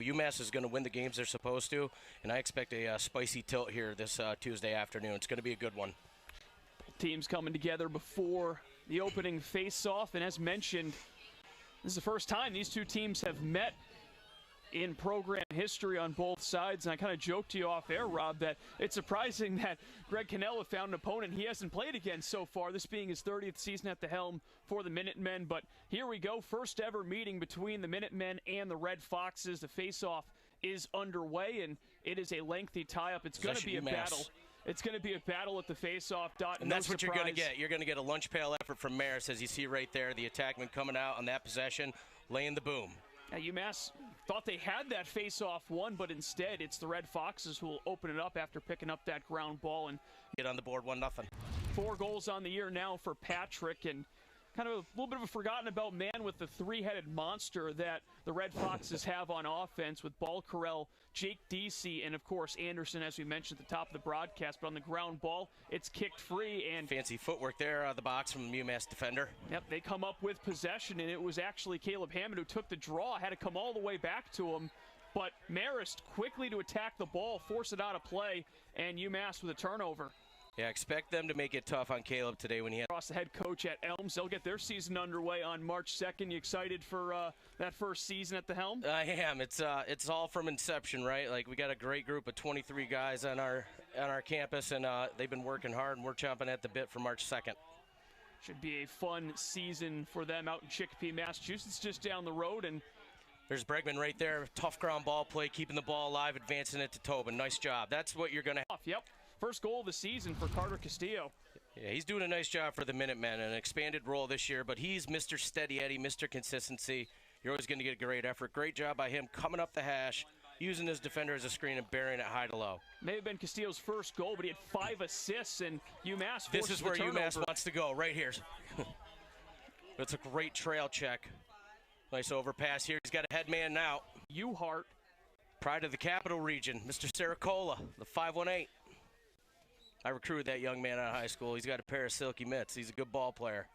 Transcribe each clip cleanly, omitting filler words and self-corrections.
UMass is going to win the games they're supposed to, and I expect a spicy tilt here this Tuesday afternoon. It's going to be a good one. Teams coming together before the opening face-off, and as mentioned, this is the first time these two teams have met in program history on both sides. And I kind of joked to you off air, Rob, that it's surprising that Greg Cannella found an opponent he hasn't played against so far, this being his 30th season at the helm for the Minutemen. But here we go, first ever meeting between the Minutemen and the Red Foxes. The face-off is underway, and it is a lengthy tie-up. It's going to be a battle. It's going to be a battle at the face-off dot. And that's what you're going to get. You're going to get a lunch pail effort from Marist, as you see right there, the attackman coming out on that possession, laying the boom. Now, UMass thought they had that face-off one, but instead it's the Red Foxes who will open it up after picking up that ground ball and get on the board 1-0. 4 goals on the year now for Patrick, and kind of a little bit of a forgotten-about man with the three-headed monster that the Red Foxes have on offense with Balcarell, Jake Deasy, and, of course, Anderson, as we mentioned at the top of the broadcast. But on the ground ball, it's kicked free. And fancy footwork there out of the box from the UMass defender. Yep, they come up with possession, and it was actually Caleb Hammett who took the draw. Had to come all the way back to him. But Marist quickly to attack the ball, force it out of play, and UMass with a turnover. Yeah, expect them to make it tough on Caleb today when he has across the head coach at Elms. They'll get their season underway on March 2nd. You excited for that first season at the helm? I am. It's all from inception, right? Like, we got a great group of 23 guys on our campus, and they've been working hard, and we're chomping at the bit for March 2nd. Should be a fun season for them out in Chicopee, Massachusetts, just down the road. And there's Bregman right there. Tough ground ball play, keeping the ball alive, advancing it to Tobin. Nice job. That's what you're going to have. Yep. First goal of the season for Carter Castillo. Yeah, he's doing a nice job for the Minutemen, an expanded role this year, but he's Mr. Steady Eddie, Mr. Consistency. You're always going to get a great effort. Great job by him coming up the hash, using his defender as a screen and burying it high to low. May have been Castillo's first goal, but he had 5 assists, and UMass forced this is where turnover. UMass wants to go, right here. That's a great trail check. Nice overpass here. He's got a head man now. Uhart. Pride of the Capital Region, Mr. Saracola, the 518. I recruited that young man out of high school. He's got a pair of silky mitts. He's a good ball player.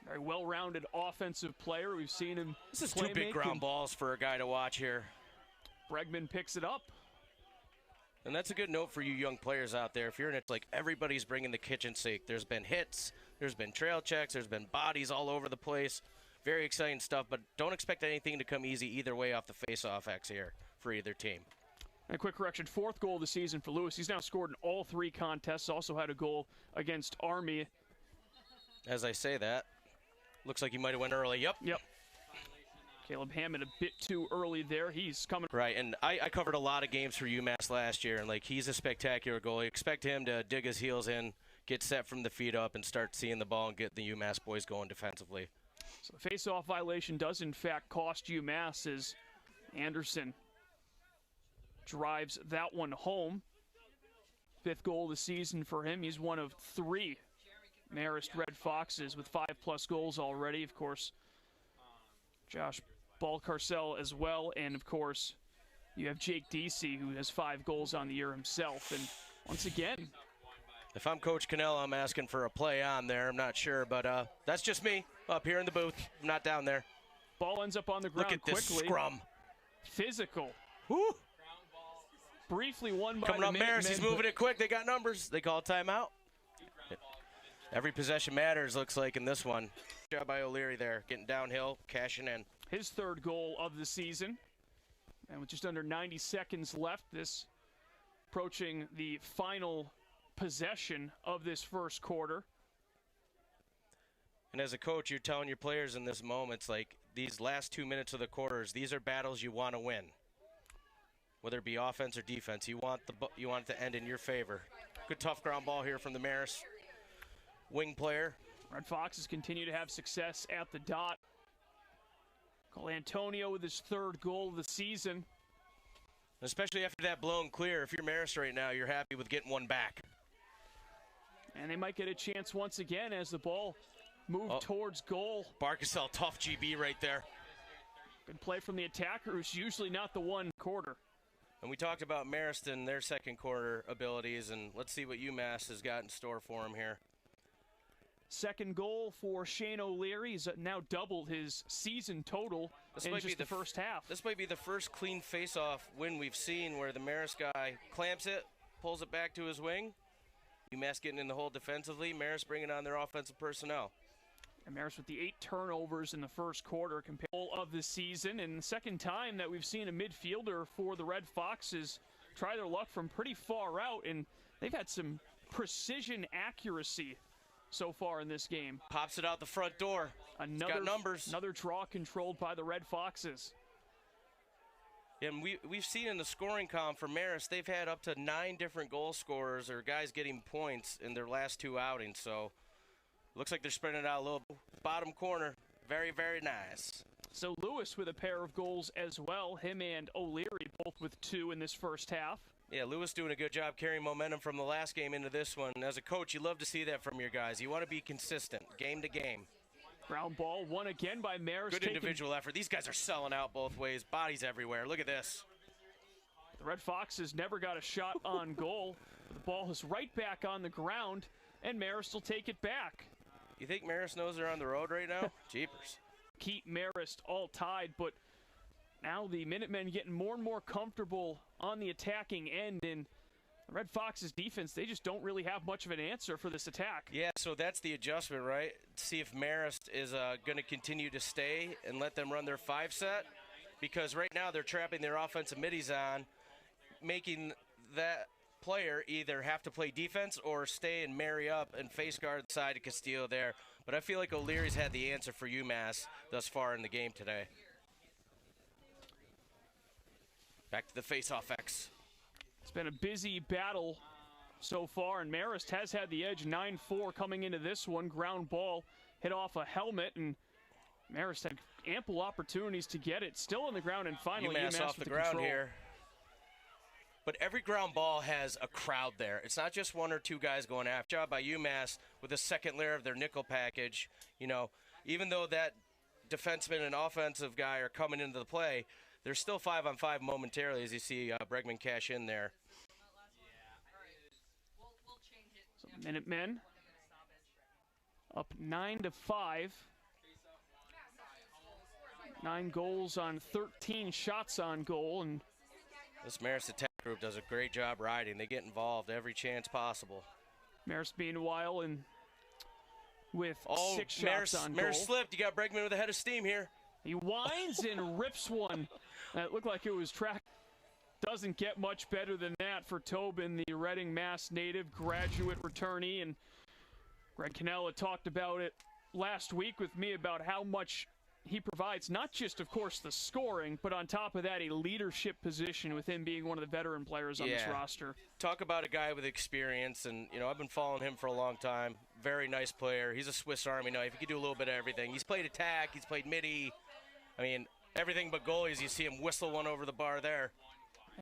Very well-rounded offensive player. We've seen him. This is 2 big ground balls for a guy to watch here. Bregman picks it up. And that's a good note for you young players out there. If you're in it, like, everybody's bringing the kitchen sink. There's been hits. There's been trail checks. There's been bodies all over the place. Very exciting stuff, but don't expect anything to come easy either way off the face-off X here for either team. And a quick correction, 4th goal of the season for Lewis. He's now scored in all 3 contests. Also had a goal against Army. As I say that, looks like he might have went early. Yep. Caleb Hammett a bit too early there. He's coming. Right, and I covered a lot of games for UMass last year, and, like, he's a spectacular goalie. Expect him to dig his heels in, get set from the feet up, and start seeing the ball and get the UMass boys going defensively. So the face-off violation does, in fact, cost UMass as Anderson drives that one home. 5th goal of the season for him. He's one of 3 Marist Red Foxes with 5+ goals already. Of course, Josh Balcarcel as well. And, of course, you have Jake Deasy, who has 5 goals on the year himself. And once again, if I'm Coach Cannella, I'm asking for a play on there. I'm not sure, but that's just me up here in the booth. I'm not down there. Ball ends up on the ground quickly. Look at this scrum. Physical. Woo! Briefly won by coming the up Marist. He's moving it quick. They got numbers. They call timeout. Every possession matters, looks like, in this one. Good job by O'Leary there, getting downhill, cashing in. His 3rd goal of the season. And with just under 90 seconds left, this approaching the final possession of this first quarter. And as a coach, you're telling your players in this moment, it's like, these last 2 minutes of the quarters, these are battles you want to win. Whether it be offense or defense, you want it to end in your favor. Good tough ground ball here from the Marist wing player. Red Foxes continue to have success at the dot. Call Antonio with his 3rd goal of the season. Especially after that blown clear, if you're Marist right now, you're happy with getting one back. And they might get a chance once again as the ball moved towards goal. Balcarcel, tough GB right there. Good play from the attacker, who's usually not the one quarter. And we talked about Marist and their 2nd quarter abilities, and let's see what UMass has got in store for them here. Second goal for Shane O'Leary. He's now doubled his season total in just the first half. This might be the first clean face-off win we've seen where the Marist guy clamps it, pulls it back to his wing. UMass getting in the hole defensively. Marist bringing on their offensive personnel. And Marist with the 8 turnovers in the first quarter compared of the season. And the second time that we've seen a midfielder for the Red Foxes try their luck from pretty far out. And they've had some precision accuracy so far in this game. Pops it out the front door. Got numbers. Another draw controlled by the Red Foxes. And we've seen in the scoring column for Marist, they've had up to 9 different goal scorers or guys getting points in their last 2 outings. So looks like they're spreading it out a little. Bottom corner, very, very nice. So Lewis with a pair of goals as well. Him and O'Leary both with 2 in this first half. Yeah, Lewis doing a good job carrying momentum from the last game into this one. And as a coach, you love to see that from your guys. You want to be consistent, game to game. Ground ball won again by Marist. Good individual effort. These guys are selling out both ways. Bodies everywhere. Look at this. The Red Foxes never got a shot on goal. The ball is right back on the ground, and Marist will take it back. You think Marist knows they're on the road right now? Jeepers. Keep Marist all tied, but now the Minutemen getting more and more comfortable on the attacking end, and the Red Foxes defense, they just don't really have much of an answer for this attack. Yeah, so that's the adjustment, right? See if Marist is going to continue to stay and let them run their 5-set, because right now they're trapping their offensive middies on, making that player either have to play defense or stay and marry up and face guard the side of Castillo there. But I feel like O'Leary's had the answer for UMass thus far in the game today. Back to the face-off X. It's been a busy battle so far, and Marist has had the edge 9-4 coming into this one. Ground ball hit off a helmet, and Marist had ample opportunities to get it. Still on the ground, and finally UMass off with the the ground control. here. But every ground ball has a crowd there. It's not just 1 or 2 guys going after. Job by UMass with the second layer of their nickel package. You know, even though that defenseman and offensive guy are coming into the play, there's still 5-on-5 momentarily as you see Bregman cash in there. So Minutemen up 9-5. 9 goals on 13 shots on goal, and this Marist attack group does a great job riding. They get involved every chance possible. Marist meanwhile and with 6 Marist shots on goal. Marist slipped. You got Bregman with a head of steam here. He winds and rips one. That looked like it was tracked. Doesn't get much better than that for Tobin, the Reading Mass native graduate returnee. And Greg Cannella talked about it last week with me about how much he provides, not just, of course, the scoring, but on top of that, a leadership position with him being one of the veteran players on this roster. Talk about a guy with experience, and, you know, I've been following him for a long time. Very nice player. He's a Swiss Army knife. He can do a little bit of everything. He's played attack. He's played midi. I mean, everything but goalies. You see him whistle one over the bar there.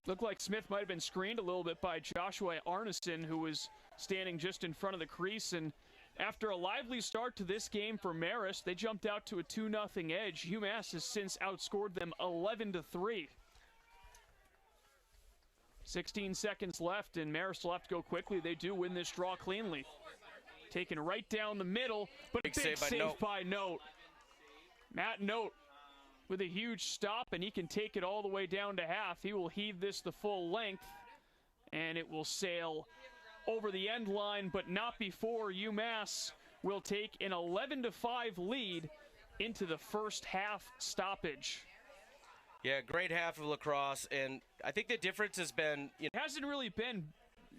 Looked like Smith might have been screened a little bit by Joshua Arneson, who was standing just in front of the crease. And after a lively start to this game for Marist, they jumped out to a 2-0 edge. UMass has since outscored them 11-3. 16 seconds left, and Marist will have to go quickly. They do win this draw cleanly. Taken right down the middle, but a big save by Note. Matt Note with a huge stop, and he can take it all the way down to half. He will heave this the full length, and it will sail over the end line, but not before UMass will take an 11-5 lead into the first half stoppage. Yeah, great half of lacrosse, and I think the difference has been... It hasn't really been,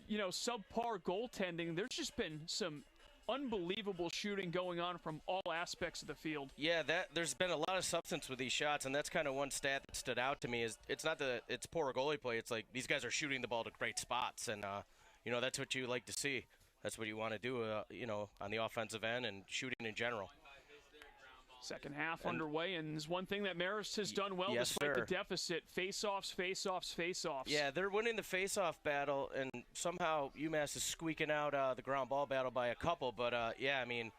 you know, subpar goaltending. There's just been some unbelievable shooting going on from all aspects of the field. Yeah, there's been a lot of substance with these shots, and that's kind of one stat that stood out to me. Is it's not that it's poor goalie play. It's like these guys are shooting the ball to great spots, and you know, that's what you like to see. That's what you want to do, you know, on the offensive end and shooting in general. Second half underway, and there's one thing that Marist has done well despite the deficit. Face-offs, face-offs, face-offs. Yeah, they're winning the face-off battle, and somehow UMass is squeaking out the ground ball battle by a couple. But, yeah, I mean,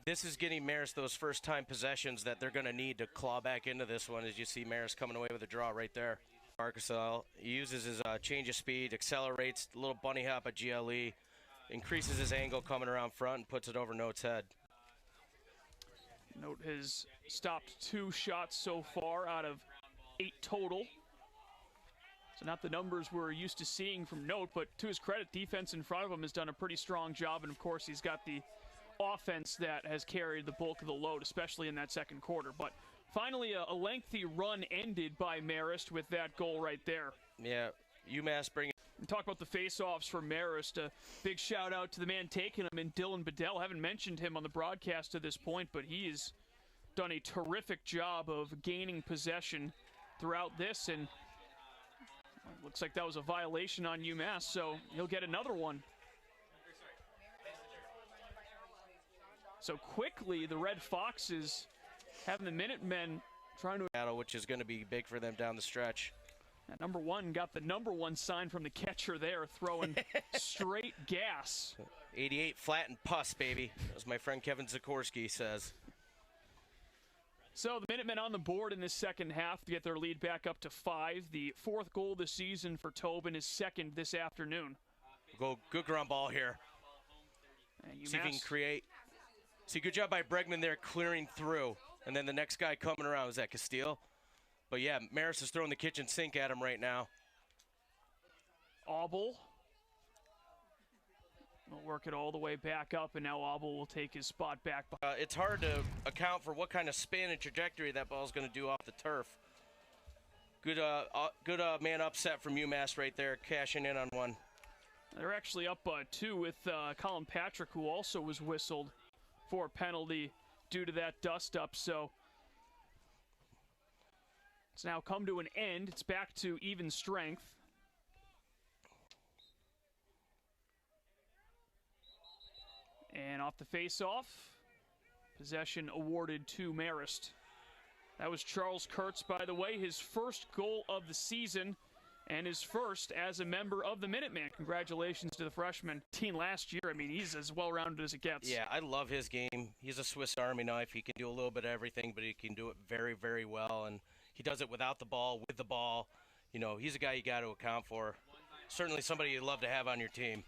this is getting Marist those first-time possessions that they're going to need to claw back into this one, as you see Marist coming away with a draw right there. Marcusel, he uses his change of speed, accelerates, a little bunny hop at GLE. increases his angle coming around front and puts it over Note's head. Note has stopped 2 shots so far out of 8 total. So not the numbers we're used to seeing from Note, but to his credit, defense in front of him has done a pretty strong job, and of course he's got the offense that has carried the bulk of the load, especially in that second quarter. But finally, a lengthy run ended by Marist with that goal right there. Yeah, UMass bringing. Talk about the face-offs for Marist. A big shout-out to the man taking them in Dylan Bedell. Haven't mentioned him on the broadcast to this point, but he's done a terrific job of gaining possession throughout this, and looks like that was a violation on UMass, so he'll get another one. So quickly, the Red Foxes having the Minutemen trying to battle, which is going to be big for them down the stretch. And number 1 got the number 1 sign from the catcher there, throwing straight gas. 88 flat and pus, baby, as my friend Kevin Zakorski says. So the Minutemen on the board in this second half to get their lead back up to 5. The 4th goal this season for Tobin, his 2nd this afternoon. Go good ground ball here. And see if he can create. See, good job by Bregman there clearing through. And then the next guy coming around, was that Castile? But yeah, Marist is throwing the kitchen sink at him right now. Auble will work it all the way back up, and now Auble will take his spot back. It's hard to account for what kind of spin and trajectory that ball is going to do off the turf. Good man upset from UMass right there, cashing in on one. They're actually up 2 with Colin Patrick, who also was whistled for a penalty due to that dust-up, so it's now come to an end. It's back to even strength. And off the face-off, possession awarded to Marist. That was Charles Kurtz, by the way, his first goal of the season and his first as a member of the Minutemen. Congratulations to the freshman. Team last year, I mean, he's as well-rounded as it gets. Yeah, I love his game. He's a Swiss Army knife. He can do a little bit of everything, but he can do it very, very well. And he does it without the ball, with the ball. You know, he's a guy you got to account for. Certainly somebody you'd love to have on your team.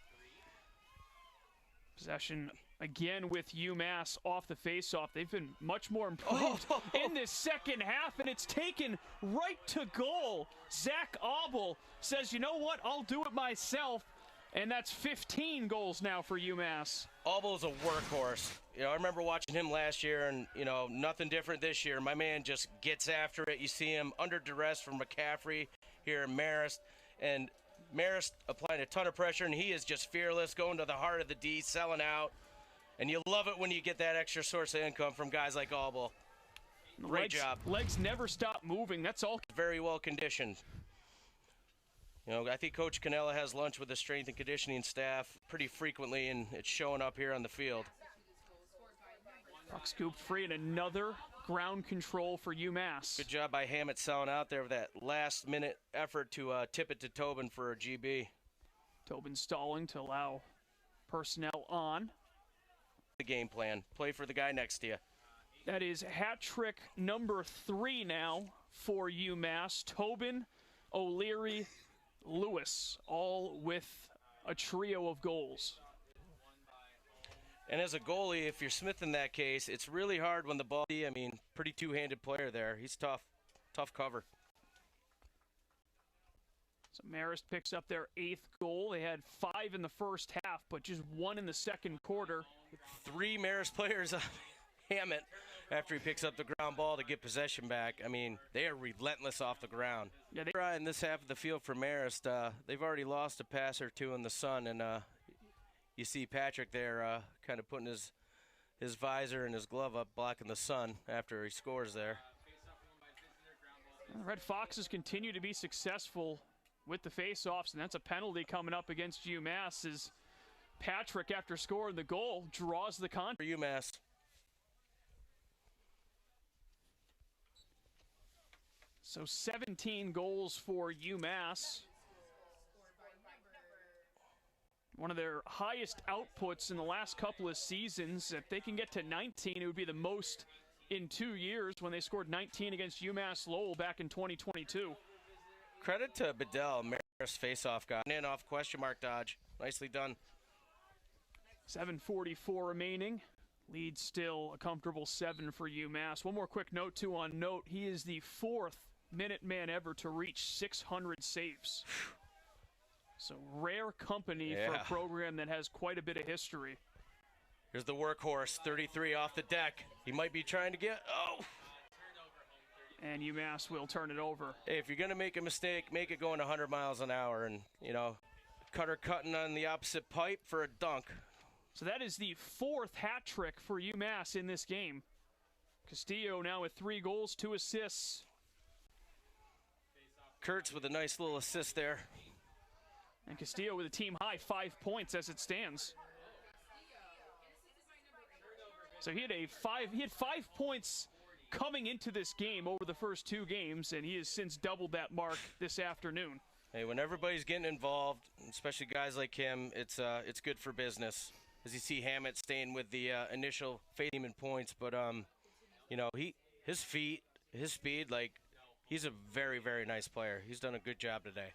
Possession again with UMass off the face-off. They've been much more improved in this second half, and it's taken right to goal. Zach Auble says, you know what, I'll do it myself, and that's 15 goals now for UMass. Auble's a workhorse. You know, I remember watching him last year, and, you know, nothing different this year. My man just gets after it. You see him under duress from McCaffrey here in Marist, and Marist applying a ton of pressure, and he is just fearless, going to the heart of the D, selling out. And you love it when you get that extra source of income from guys like Auble. Great job. Legs never stop moving. That's all. Very well conditioned. You know, I think Coach Canella has lunch with the strength and conditioning staff pretty frequently, and it's showing up here on the field. Puck scooped free, and another ground control for UMass. Good job by Hammett selling out there with that last-minute effort to tip it to Tobin for a GB. Tobin stalling to allow personnel on. The game plan. Play for the guy next to you. That is hat trick number 3 now for UMass. Tobin, O'Leary, Lewis, all with a trio of goals. And as a goalie, if you're Smith in that case, it's really hard when the ball, I mean, pretty two-handed player there. He's tough. Tough cover. So Marist picks up their 8th goal. They had 5 in the first half, but just 1 in the second quarter. 3 Marist players on Hammett after he picks up the ground ball to get possession back. I mean, they are relentless off the ground. Yeah, in this half of the field for Marist, they've already lost a pass or 2 in the sun, and you see Patrick there kind of putting his visor and his glove up, blocking the sun after he scores there. The Red Foxes continue to be successful with the face-offs, and that's a penalty coming up against UMass as Patrick, after scoring the goal, draws the contact. For UMass. So 17 goals for UMass. One of their highest outputs in the last couple of seasons. If they can get to 19, it would be the most in 2 years when they scored 19 against UMass Lowell back in 2022. Credit to Bedell, Marist face-off guy. In off question mark dodge. Nicely done. 7:44 remaining. Lead still a comfortable 7 for UMass. One more quick note, too, on note. He is the 4th Minuteman ever to reach 600 saves. So rare company for a program that has quite a bit of history. Here's the workhorse, 33 off the deck. He might be trying to get, And UMass will turn it over. Hey, if you're going to make a mistake, make it going 100 miles an hour. And, you know, Cutter cutting on the opposite pipe for a dunk. So that is the 4th hat trick for UMass in this game. Castillo now with 3 goals, 2 assists. Kurtz with a nice little assist there. And Castillo with a team high 5 points as it stands. So he had 5 points coming into this game over the first 2 games, and he has since doubled that mark this afternoon. Hey, when everybody's getting involved, especially guys like him, it's good for business. As you see Hammett staying with the initial fading in points, but you know, his feet, his speed, like, he's a very, very nice player. He's done a good job today.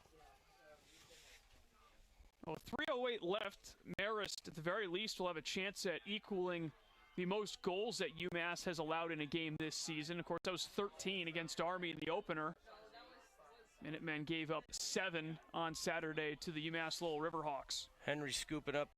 Well, 3:08 left. Marist, at the very least, will have a chance at equaling the most goals that UMass has allowed in a game this season. Of course, that was 13 against Army in the opener. Minutemen gave up 7 on Saturday to the UMass Lowell Riverhawks. Henry scooping up